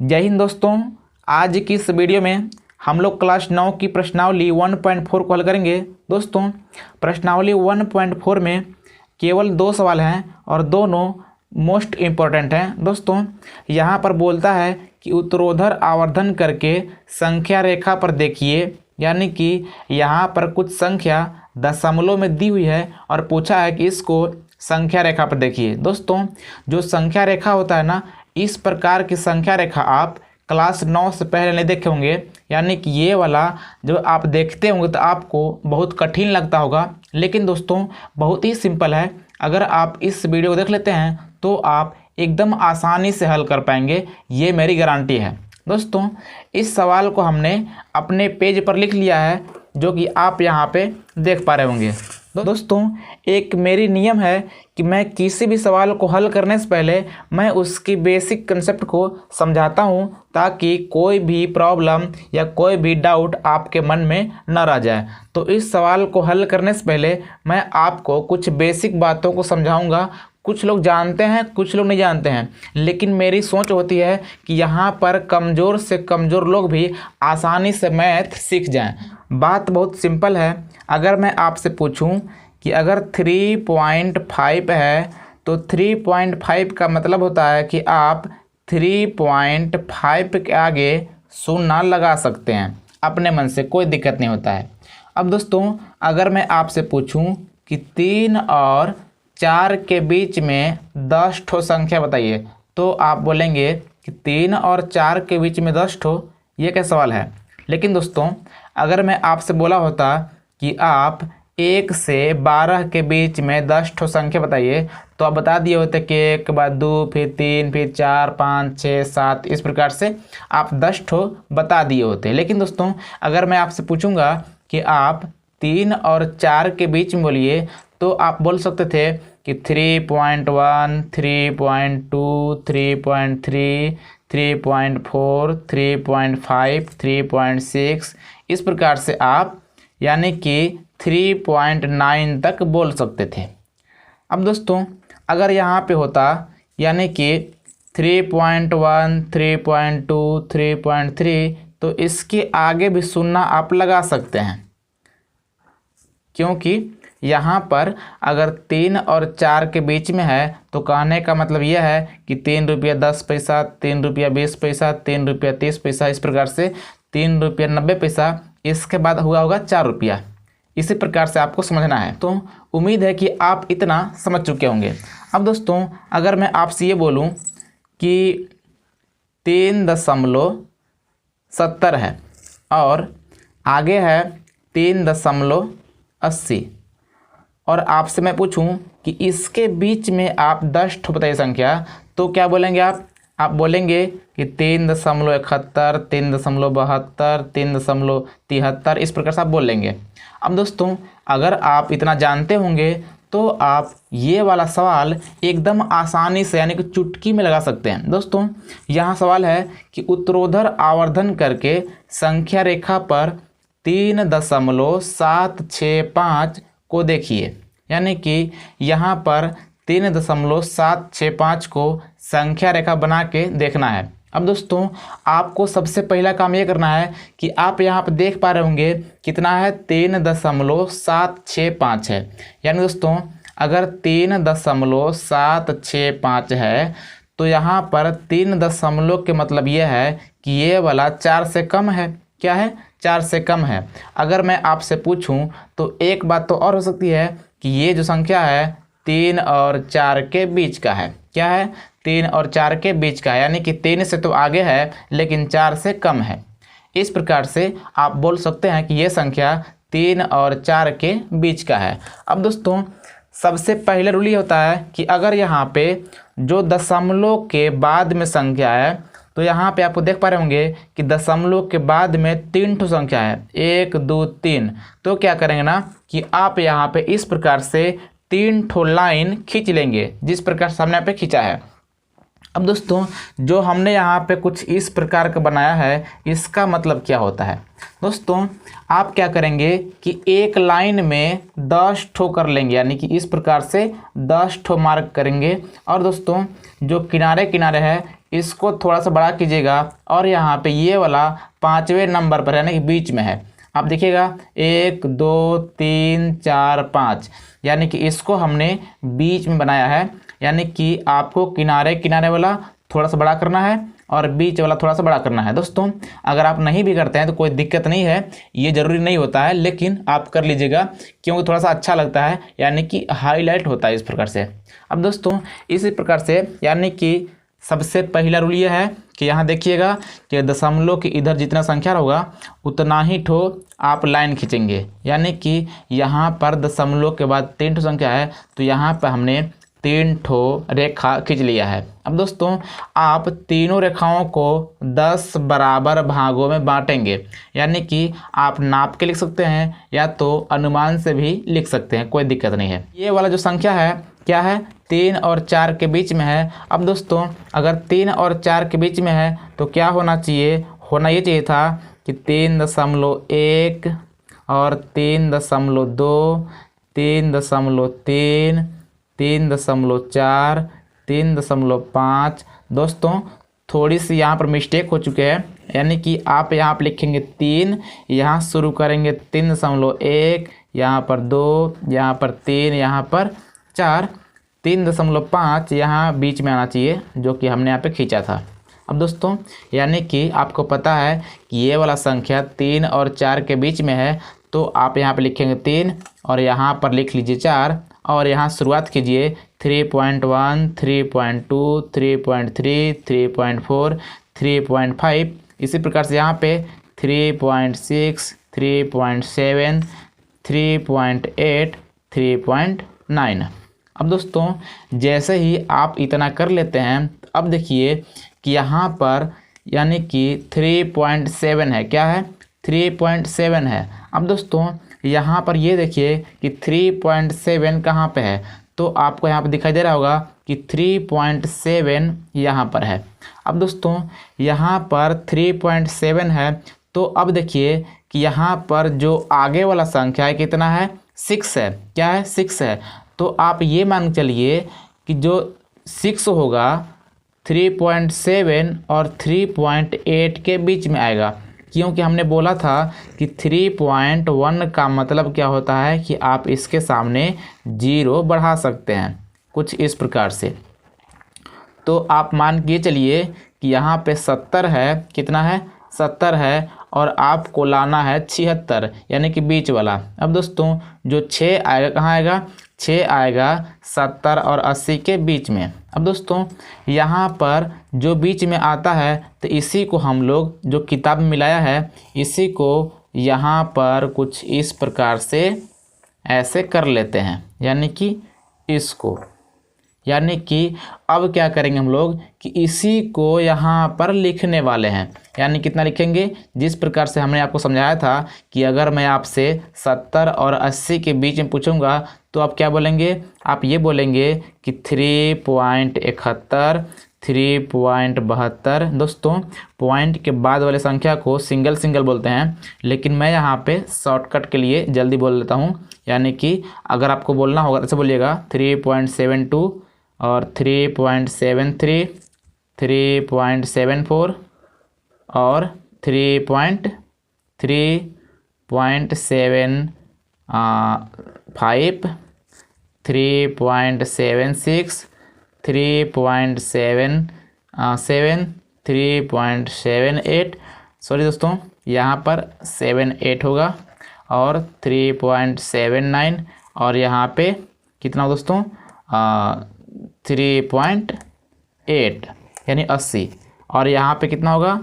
जय हिंद दोस्तों। आज की इस वीडियो में हम लोग क्लास 9 की प्रश्नावली 1.4 को हल करेंगे। दोस्तों प्रश्नावली 1.4 में केवल 2 सवाल हैं और दोनों मोस्ट इम्पोर्टेंट हैं। दोस्तों यहाँ पर बोलता है कि उत्तरोत्तर आवर्धन करके संख्या रेखा पर देखिए, यानी कि यहाँ पर कुछ संख्या दशमलव में दी हुई है और पूछा है कि इसको संख्या रेखा पर देखिए। दोस्तों जो संख्या रेखा होता है ना, इस प्रकार की संख्या रेखा आप क्लास 9 से पहले नहीं देखे होंगे, यानी कि ये वाला जब आप देखते होंगे तो आपको बहुत कठिन लगता होगा, लेकिन दोस्तों बहुत ही सिंपल है। अगर आप इस वीडियो को देख लेते हैं तो आप एकदम आसानी से हल कर पाएंगे, ये मेरी गारंटी है। दोस्तों इस सवाल को हमने अपने पेज पर लिख लिया है, जो कि आप यहाँ पे देख पा रहे होंगे। दोस्तों एक मेरी नियम है कि मैं किसी भी सवाल को हल करने से पहले मैं उसकी बेसिक कंसेप्ट को समझाता हूं, ताकि कोई भी प्रॉब्लम या कोई भी डाउट आपके मन में न रह जाए। तो इस सवाल को हल करने से पहले मैं आपको कुछ बेसिक बातों को समझाऊंगा। कुछ लोग जानते हैं, कुछ लोग नहीं जानते हैं, लेकिन मेरी सोच होती है कि यहाँ पर कमज़ोर से कमज़ोर लोग भी आसानी से मैथ सीख जाएं। बात बहुत सिंपल है। अगर मैं आपसे पूछूं कि अगर 3.5 है तो 3.5 का मतलब होता है कि आप 3.5 के आगे शून्य लगा सकते हैं अपने मन से, कोई दिक्कत नहीं होता है। अब दोस्तों अगर मैं आपसे पूछूं कि 3 और 4 के बीच में 10 ठो संख्या बताइए, तो आप बोलेंगे कि 3 और 4 के बीच में 10 ठो, ये क्या सवाल है। लेकिन दोस्तों अगर मैं आपसे बोला होता कि आप 1 से 12 के बीच में 10 ठो संख्या बताइए, तो आप बता दिए होते कि 1 के बाद 2, फिर 3, फिर 4, 5, 6, 7, इस प्रकार से आप 10 ठो बता दिए होते। लेकिन दोस्तों अगर मैं आपसे पूछूंगा कि आप 3 और 4 के बीच में बोलिए, तो आप बोल सकते थे कि 3.1, 3.2, 3.3, 3.4, 3.5, 3.6, इस प्रकार से आप यानी कि 3.9 तक बोल सकते थे। अब दोस्तों अगर यहाँ पे होता यानी कि 3.1, 3.2, 3.3, तो इसके आगे भी शून्य आप लगा सकते हैं, क्योंकि यहाँ पर अगर 3 और 4 के बीच में है तो कहने का मतलब यह है कि 3 रुपया 10 पैसा, 3 रुपया 20 पैसा, 3 रुपया 30 पैसा, इस प्रकार से 3 रुपया 90 पैसा, इसके बाद हुआ होगा 4 रुपया। इसी प्रकार से आपको समझना है। तो उम्मीद है कि आप इतना समझ चुके होंगे। अब दोस्तों अगर मैं आपसे ये बोलूँ कि 3.70 है और आगे है 3.80, और आपसे मैं पूछूं कि इसके बीच में आप 10 ठो बताइए संख्या, तो क्या बोलेंगे आप बोलेंगे कि 3.71, 3.72, 3.73, इस प्रकार से आप बोलेंगे। अब दोस्तों अगर आप इतना जानते होंगे तो आप ये वाला सवाल एकदम आसानी से यानी कि चुटकी में लगा सकते हैं। दोस्तों यहाँ सवाल है कि उत्तरोत्तर आवर्धन करके संख्या रेखा पर 3.765 को देखिए, यानी कि यहाँ पर 3.765 को संख्या रेखा बना के देखना है। अब दोस्तों आपको सबसे पहला काम ये करना है कि आप यहाँ पर देख पा रहे होंगे कितना है, 3.765 है। यानी दोस्तों अगर 3.765 है तो यहाँ पर 3 दशमलव के मतलब ये है कि ये वाला 4 से कम है। क्या है? 4 से कम है। अगर मैं आपसे पूछूं तो एक बात तो और हो सकती है कि ये जो संख्या है 3 और 4 के बीच का है। क्या है? 3 और 4 के बीच का है, यानी कि 3 से तो आगे है लेकिन 4 से कम है। इस प्रकार से आप बोल सकते हैं कि ये संख्या 3 और 4 के बीच का है। अब दोस्तों सबसे पहले रूल ये होता है कि अगर यहाँ पे जो दशमलव के बाद में संख्या है, तो यहाँ पे आपको देख पा रहे होंगे कि दशमलव के बाद में 3 ठो संख्या है, 1, 2, 3। तो क्या करेंगे ना कि आप यहाँ पे इस प्रकार से 3 ठो लाइन खींच लेंगे, जिस प्रकार सामने पे खींचा है। अब दोस्तों जो हमने यहाँ पे कुछ इस प्रकार का बनाया है, इसका मतलब क्या होता है। दोस्तों आप क्या करेंगे कि एक लाइन में 10 ठो कर लेंगे, यानी कि इस प्रकार से 10 ठो मार्क करेंगे। और दोस्तों जो किनारे किनारे है इसको थोड़ा सा बड़ा कीजिएगा और यहाँ पे ये वाला 5वें नंबर पर यानी कि बीच में है। आप देखिएगा 1 2 3 4 5, यानी कि इसको हमने बीच में बनाया है। यानी कि आपको किनारे किनारे वाला थोड़ा सा बड़ा करना है और बीच वाला थोड़ा सा बड़ा करना है। दोस्तों अगर आप नहीं भी करते हैं तो कोई दिक्कत नहीं है, ये ज़रूरी नहीं होता है, लेकिन आप कर लीजिएगा क्योंकि थोड़ा सा अच्छा लगता है, यानी कि हाईलाइट होता है इस प्रकार से। अब दोस्तों इसी प्रकार से यानी कि सबसे पहला रूल ये है कि यहाँ देखिएगा कि दशमलव के इधर जितना संख्या होगा उतना ही ठो आप लाइन खींचेंगे। यानी कि यहाँ पर दशमलव के बाद 3 ठो संख्या है तो यहाँ पर हमने 3 ठो रेखा खींच लिया है। अब दोस्तों आप तीनों रेखाओं को 10 बराबर भागों में बांटेंगे। यानी कि आप नाप के लिख सकते हैं या तो अनुमान से भी लिख सकते हैं, कोई दिक्कत नहीं है। ये वाला जो संख्या है क्या है, 3 और 4 के बीच में है। अब दोस्तों अगर 3 और 4 के बीच में है तो क्या होना चाहिए, होना ये चाहिए था कि 3.1 और 3.2, 3.3, 3.4, 3.5। दोस्तों थोड़ी सी यहाँ पर मिस्टेक हो चुके हैं, यानी कि आप यहाँ पर लिखेंगे 3, यहाँ शुरू करेंगे 3.1, यहाँ पर 2, यहाँ पर 3, यहाँ पर 4, 3.5 यहाँ बीच में आना चाहिए जो कि हमने यहाँ पे खींचा था। अब दोस्तों यानी कि आपको पता है कि ये वाला संख्या 3 और 4 के बीच में है तो आप यहाँ पे लिखेंगे 3 और यहाँ पर लिख लीजिए 4 और यहाँ शुरुआत कीजिए 3.1, 3.2, 3.3, 3.4, 3.5। इसी प्रकार से यहाँ पे 3.6, 3.7, 3.8, 3.9। अब दोस्तों जैसे ही आप इतना कर लेते हैं, अब देखिए कि यहाँ पर यानी कि 3.7 है, क्या है 3.7 है। अब दोस्तों यहाँ पर ये देखिए कि 3.7 कहाँ पे है, तो आपको यहाँ पे दिखाई दे रहा होगा कि 3.7 यहाँ पर है। अब दोस्तों यहाँ पर 3.7 है तो अब देखिए कि यहाँ पर जो आगे वाला संख्या है कितना है, 6 है, क्या है 6 है। तो आप ये मान चलिए कि जो 6 होगा 3.7 और 3.8 के बीच में आएगा, क्योंकि हमने बोला था कि 3.1 का मतलब क्या होता है कि आप इसके सामने 0 बढ़ा सकते हैं, कुछ इस प्रकार से। तो आप मान के चलिए कि यहाँ पे 70 है, कितना है 70 है और आपको लाना है 76 यानी कि बीच वाला। अब दोस्तों जो 6 आएगा कहाँ आएगा, 6 आएगा 70 और 80 के बीच में। अब दोस्तों यहाँ पर जो बीच में आता है तो इसी को हम लोग जो किताब में मिलाया है इसी को यहाँ पर कुछ इस प्रकार से ऐसे कर लेते हैं, यानी कि इसको, यानी कि अब क्या करेंगे हम लोग कि इसी को यहाँ पर लिखने वाले हैं। यानी कितना लिखेंगे, जिस प्रकार से हमने आपको समझाया था कि अगर मैं आपसे 70 और 80 के बीच में पूछूंगा तो आप क्या बोलेंगे, आप ये बोलेंगे कि 3.71, 3.72। दोस्तों पॉइंट के बाद वाले संख्या को सिंगल सिंगल बोलते हैं, लेकिन मैं यहाँ पे शॉर्टकट के लिए जल्दी बोल लेता हूँ। यानी कि अगर आपको बोलना होगा ऐसे बोलिएगा 3.72 और 3.73, 3.74 और 3.75, 3.76, 3.77, 3.78, सॉरी दोस्तों यहाँ पर 78 होगा और 3.79 और यहाँ पे कितना दोस्तों 3.8 यानी 80 और यहाँ पे कितना होगा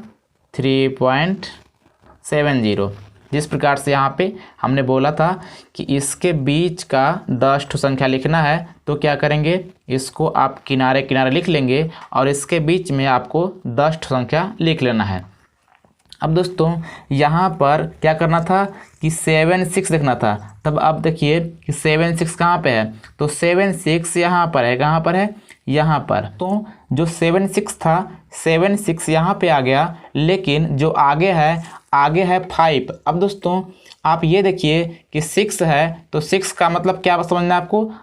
3.70। जिस प्रकार से यहाँ पे हमने बोला था कि इसके बीच का 10 ठो संख्या लिखना है तो क्या करेंगे, इसको आप किनारे किनारे लिख लेंगे और इसके बीच में आपको 10 ठो संख्या लिख लेना है। अब दोस्तों यहाँ पर क्या करना था कि 7-6 देखना था, तब आप देखिए कि 7-6 कहाँ पे है, तो 7-6 यहाँ पर है, कहाँ पर है यहाँ पर। तो जो 7-6 था 7-6 यहाँ पे आ गया, लेकिन जो आगे है 5। अब दोस्तों आप ये देखिए कि 6 है तो 6 का मतलब क्या समझना है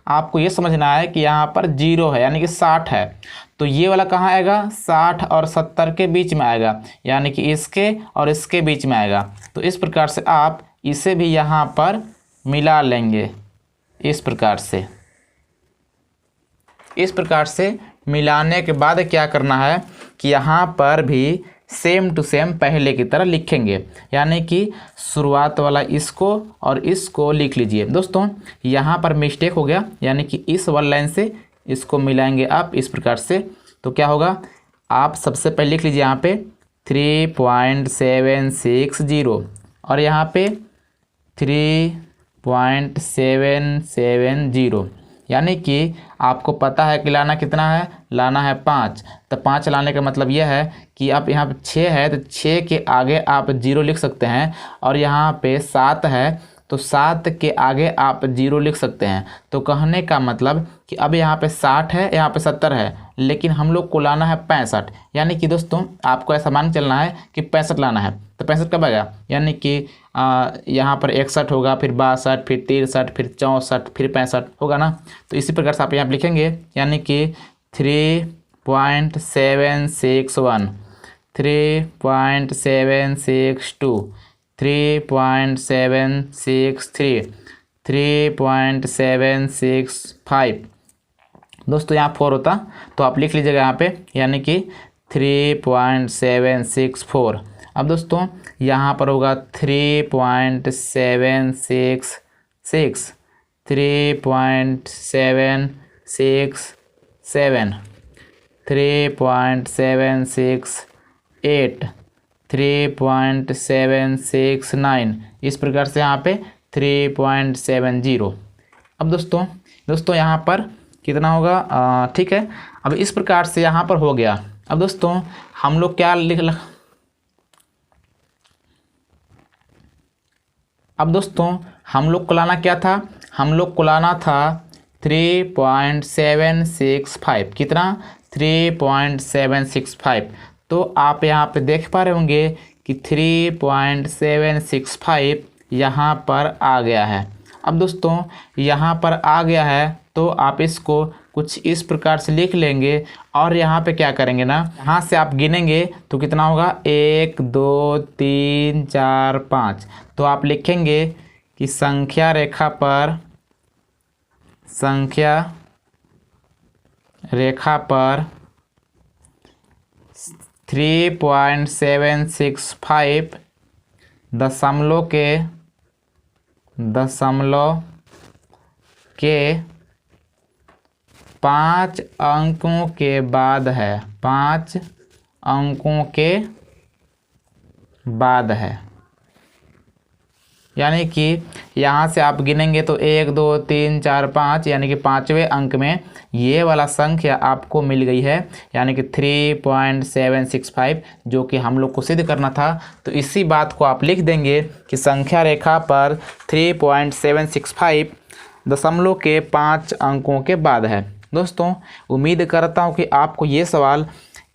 आपको ये समझना है कि यहाँ पर 0 है यानी कि 60 है। तो ये वाला कहाँ आएगा, 60 और 70 के बीच में आएगा, यानी कि इसके और इसके बीच में आएगा। तो इस प्रकार से आप इसे भी यहाँ पर मिला लेंगे। इस प्रकार से मिलाने के बाद क्या करना है कि यहाँ पर भी सेम टू सेम पहले की तरह लिखेंगे, यानी कि शुरुआत वाला इसको और इसको लिख लीजिए। दोस्तों यहाँ पर मिस्टेक हो गया, यानी कि इस वाला लाइन से इसको मिलाएंगे आप इस प्रकार से। तो क्या होगा, आप सबसे पहले लिख लीजिए यहाँ पे 3.760 और यहाँ पे 3.770, यानी कि आपको पता है कि लाना कितना है, लाना है 5। तो 5 लाने का मतलब यह है कि आप यहाँ पे 6 है तो 6 के आगे आप 0 लिख सकते हैं, और यहाँ पे 7 है तो 7 के आगे आप 0 लिख सकते हैं। तो कहने का मतलब कि अब यहाँ पे 60 है, यहाँ पे 70 है, लेकिन हम लोग को लाना है 65, यानी कि दोस्तों आपको ऐसा मान चलना है कि 65 लाना है। तो 65 कब आएगा, यानी कि यहाँ पर 61 होगा, फिर 62, फिर 63, फिर 64, फिर 65 होगा ना। तो इसी प्रकार से आप यहाँ लिखेंगे, यानी कि 3.761, 3.762, 3.763, 3.765। दोस्तों यहाँ 4 होता तो आप लिख लीजिएगा यहाँ पे, यानी कि 3.764। अब दोस्तों यहाँ पर होगा 3.766, 3.767, 3.768, 3.769, इस प्रकार से यहाँ पे 3.70। अब दोस्तों यहाँ पर कितना होगा, ठीक है। अब इस प्रकार से यहाँ पर हो गया। अब दोस्तों हम लोग क्या अब दोस्तों हम लोग को लाना क्या था, हम लोग को लाना था 3.765। कितना, 3.765। तो आप यहाँ पे देख पा रहे होंगे कि 3.765 यहाँ पर आ गया है। अब दोस्तों यहाँ पर आ गया है तो आप इसको कुछ इस प्रकार से लिख लेंगे, और यहाँ पे क्या करेंगे ना, यहाँ से आप गिनेंगे तो कितना होगा, 1 2 3 4 5। तो आप लिखेंगे कि संख्या रेखा पर 3.765 दशमलव के 5 अंकों के बाद है, 5 अंकों के बाद है। यानी कि यहाँ से आप गिनेंगे तो 1 2 3 4 5, यानी कि 5वें अंक में ये वाला संख्या आपको मिल गई है, यानी कि 3.765, जो कि हम लोग को सिद्ध करना था। तो इसी बात को आप लिख देंगे कि संख्या रेखा पर 3.765 दशमलव के 5 अंकों के बाद है। दोस्तों उम्मीद करता हूँ कि आपको ये सवाल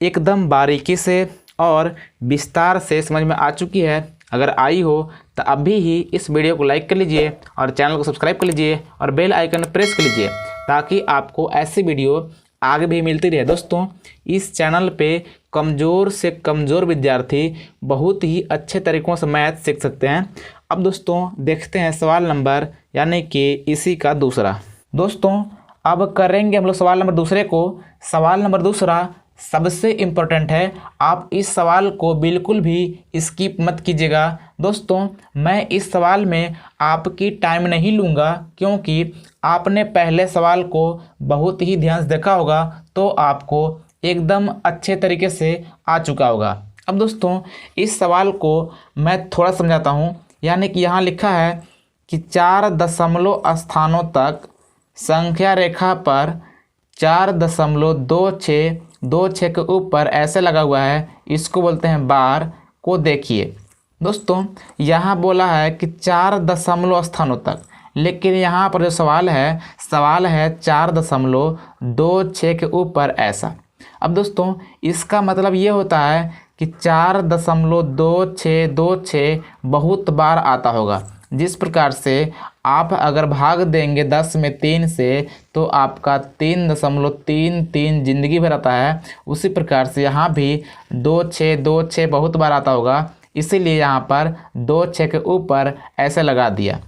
एकदम बारीकी से और विस्तार से समझ में आ चुकी है। अगर आई हो तो अभी ही इस वीडियो को लाइक कर लीजिए और चैनल को सब्सक्राइब कर लीजिए और बेल आइकन प्रेस कर लीजिए, ताकि आपको ऐसी वीडियो आगे भी मिलती रहे। दोस्तों इस चैनल पे कमज़ोर से कमज़ोर विद्यार्थी बहुत ही अच्छे तरीक़ों से मैथ सीख सकते हैं। अब दोस्तों देखते हैं सवाल नंबर, यानी कि इसी का दूसरा। दोस्तों अब करेंगे हम लोग सवाल नंबर दूसरे को। सवाल नंबर दूसरा सबसे इम्पोर्टेंट है, आप इस सवाल को बिल्कुल भी स्किप मत कीजिएगा। दोस्तों मैं इस सवाल में आपकी टाइम नहीं लूँगा, क्योंकि आपने पहले सवाल को बहुत ही ध्यान से देखा होगा तो आपको एकदम अच्छे तरीके से आ चुका होगा। अब दोस्तों इस सवाल को मैं थोड़ा समझाता हूँ। यानी कि यहाँ लिखा है कि 4 दशमलव स्थानों तक संख्या रेखा पर 4.26 के ऊपर ऐसे लगा हुआ है, इसको बोलते हैं बार को। देखिए दोस्तों यहाँ बोला है कि 4 दशमलव स्थानों तक, लेकिन यहाँ पर जो सवाल है 4.26 के ऊपर ऐसा। अब दोस्तों इसका मतलब ये होता है कि 4.2626 बहुत बार आता होगा। जिस प्रकार से आप अगर भाग देंगे 10 में 3 से तो आपका 3.33 जिंदगी भर आता है, उसी प्रकार से यहाँ भी 2 6 बहुत बार आता होगा, इसीलिए यहाँ पर 2 6 के ऊपर ऐसे लगा दिया।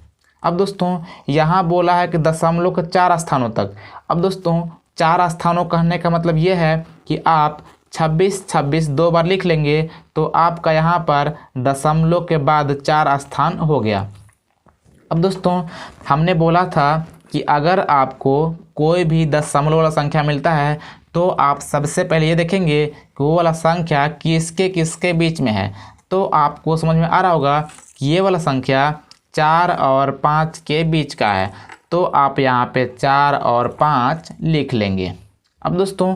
अब दोस्तों यहाँ बोला है कि दशमलव के 4 स्थानों तक। अब दोस्तों 4 स्थानों कहने का मतलब ये है कि आप 26 26 2 बार लिख लेंगे तो आपका यहाँ पर दशमलव के बाद 4 स्थान हो गया। अब दोस्तों हमने बोला था कि अगर आपको कोई भी दशमलव वाला संख्या मिलता है तो आप सबसे पहले ये देखेंगे कि वो वाला संख्या किसके किसके बीच में है। तो आपको समझ में आ रहा होगा कि ये वाला संख्या 4 और 5 के बीच का है, तो आप यहाँ पे 4 और 5 लिख लेंगे। अब दोस्तों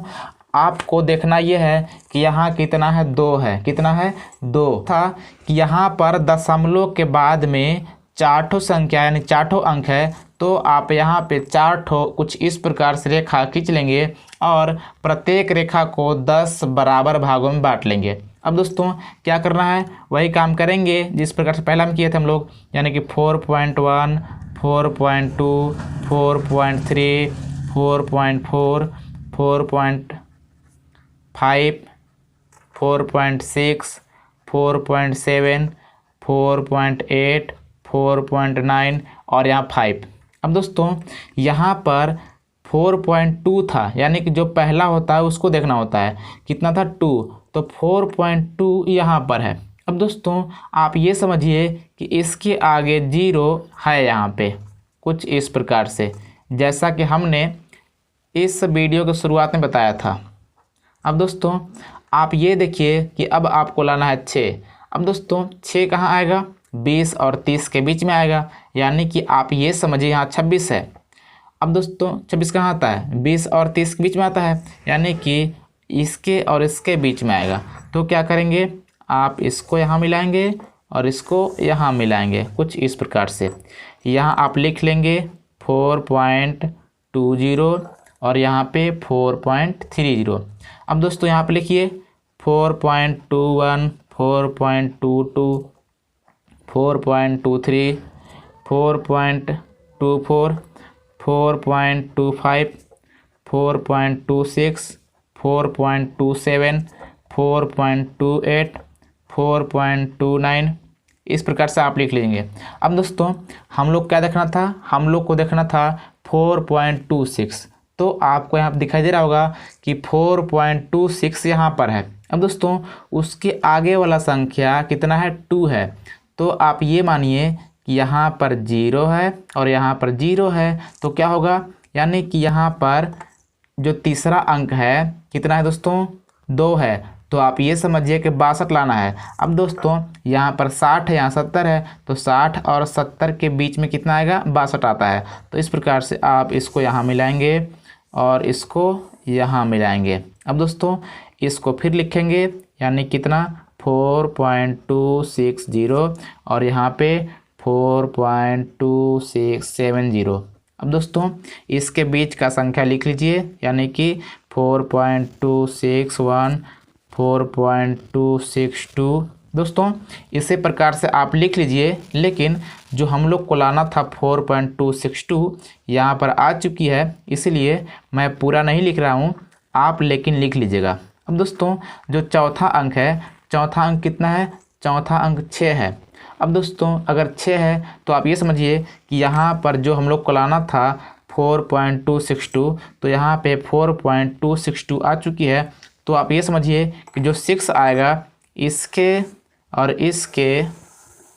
आपको देखना ये है कि यहाँ कितना है, 2 है। कितना है, 2 था कि यहाँ पर दशमलव के बाद में 4 ठो संख्या यानी 4 ठो अंक है, तो आप यहाँ पे 4 ठो कुछ इस प्रकार से रेखा खींच लेंगे और प्रत्येक रेखा को 10 बराबर भागों में बांट लेंगे। अब दोस्तों क्या करना है, वही काम करेंगे जिस प्रकार से पहला हम किए थे हम लोग, यानी कि 4.1 4.2 4.3 4.4 4.5 4.6 4.7 4.8 4.9 और यहाँ 5। अब दोस्तों यहाँ पर 4.2 था, यानी कि जो पहला होता है उसको देखना होता है, कितना था 2, तो 4.2 यहाँ पर है। अब दोस्तों आप ये समझिए कि इसके आगे 0 है यहाँ पे, कुछ इस प्रकार से, जैसा कि हमने इस वीडियो के शुरुआत में बताया था। अब दोस्तों आप ये देखिए कि अब आपको लाना है 6। अब दोस्तों 6 कहाँ आएगा, 20 और 30 के बीच में आएगा, यानी कि आप ये समझिए यहाँ 26 है। अब दोस्तों 26 कहाँ आता है, 20 और 30 के बीच में आता है, यानी कि इसके और इसके बीच में आएगा। तो क्या करेंगे, आप इसको यहाँ मिलाएंगे और इसको यहाँ मिलाएंगे, कुछ इस प्रकार से। यहाँ आप लिख लेंगे 4.20 और यहाँ पे 4.30। अब दोस्तों यहाँ पे लिखिए 4.21 4.22 4.23 4.24 4.25 4.26 4.27 4.28 4.29 इस प्रकार से आप लिख लेंगे। अब दोस्तों हम लोग क्या देखना था, हम लोग को देखना था 4.26, तो आपको यहाँ दिखाई दे रहा होगा कि 4.26 यहाँ पर है। अब दोस्तों उसके आगे वाला संख्या कितना है, 2 है, तो आप ये मानिए कि यहाँ पर 0 है और यहाँ पर 0 है, तो क्या होगा, यानी कि यहाँ पर जो तीसरा अंक है कितना है दोस्तों, 2 है, तो आप ये समझिए कि 62 लाना है। अब दोस्तों यहाँ पर 60 है, यहाँ 70 है, तो 60 और 70 के बीच में कितना आएगा, 62 आता है। तो इस प्रकार से आप इसको यहाँ मिलाएंगे और इसको यहाँ मिलाएंगे। अब दोस्तों इसको फिर लिखेंगे, यानी कितना 4.260 और यहाँ पे 4.2670। अब दोस्तों इसके बीच का संख्या लिख लीजिए, यानी कि 4.261 4.262। दोस्तों इसी प्रकार से आप लिख लीजिए, लेकिन जो हम लोग को लाना था 4.262 यहाँ पर आ चुकी है, इसलिए मैं पूरा नहीं लिख रहा हूँ, आप लेकिन लिख लीजिएगा। अब दोस्तों जो चौथा अंक है, चौथा अंक कितना है, चौथा अंक 6 है। अब दोस्तों अगर 6 है तो आप ये समझिए कि यहाँ पर जो हम लोग को लाना था 4.262, तो यहाँ पे 4.262 आ चुकी है, तो आप ये समझिए कि जो 6 आएगा इसके और इसके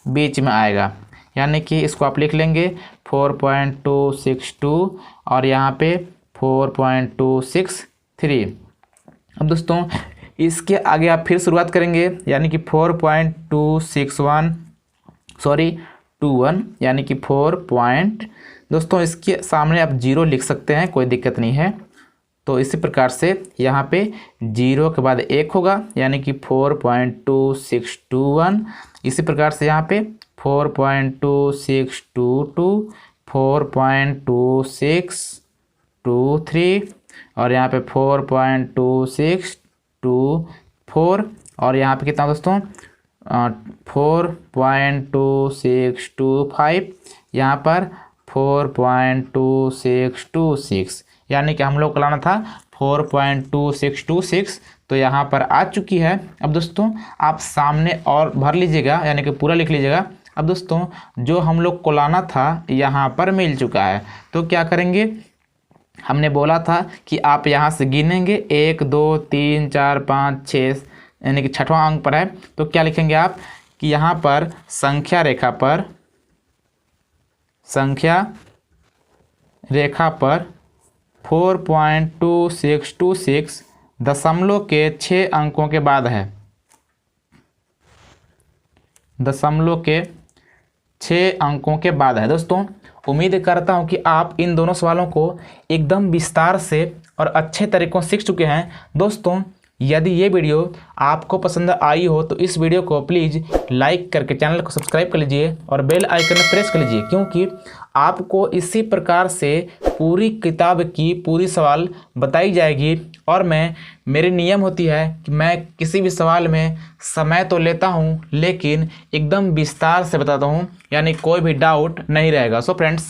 बीच में आएगा, यानी कि इसको आप लिख लेंगे 4.262 और यहाँ पे 4.263। अब दोस्तों इसके आगे आप फिर शुरुआत करेंगे, यानी कि 4.261 यानी कि 4. दोस्तों इसके सामने आप 0 लिख सकते हैं, कोई दिक्कत नहीं है। तो इसी प्रकार से यहाँ पे 0 के बाद 1 होगा, यानी कि 4.2621। इसी प्रकार से यहाँ पे 4.2622 4.2623 और यहाँ पे 4.2624 और यहाँ पे कितना दोस्तों 4.2625, यहाँ पर 4.2626, यानी कि हम लोग को लाना था 4.2626, तो यहाँ पर आ चुकी है। अब दोस्तों आप सामने और भर लीजिएगा, यानी कि पूरा लिख लीजिएगा। अब दोस्तों जो हम लोग को लाना था यहाँ पर मिल चुका है, तो क्या करेंगे, हमने बोला था कि आप यहाँ से गिनेंगे 1 2 3 4 5 6, यानी कि छठवां अंक पर है, तो क्या लिखेंगे आप कि यहाँ पर संख्या रेखा पर 4.2626 दशमलव के 6 अंकों के बाद है, दशमलव के 6 अंकों के बाद है। दोस्तों उम्मीद करता हूं कि आप इन दोनों सवालों को एकदम विस्तार से और अच्छे तरीकों से सीख चुके हैं। दोस्तों यदि ये वीडियो आपको पसंद आई हो तो इस वीडियो को प्लीज़ लाइक करके चैनल को सब्सक्राइब कर लीजिए और बेल आइकन प्रेस कर लीजिए, क्योंकि आपको इसी प्रकार से पूरी किताब की पूरी सवाल बताई जाएगी। और मेरी नियम होती है कि मैं किसी भी सवाल में समय तो लेता हूँ, लेकिन एकदम विस्तार से बताता हूँ, यानी कोई भी डाउट नहीं रहेगा। So friends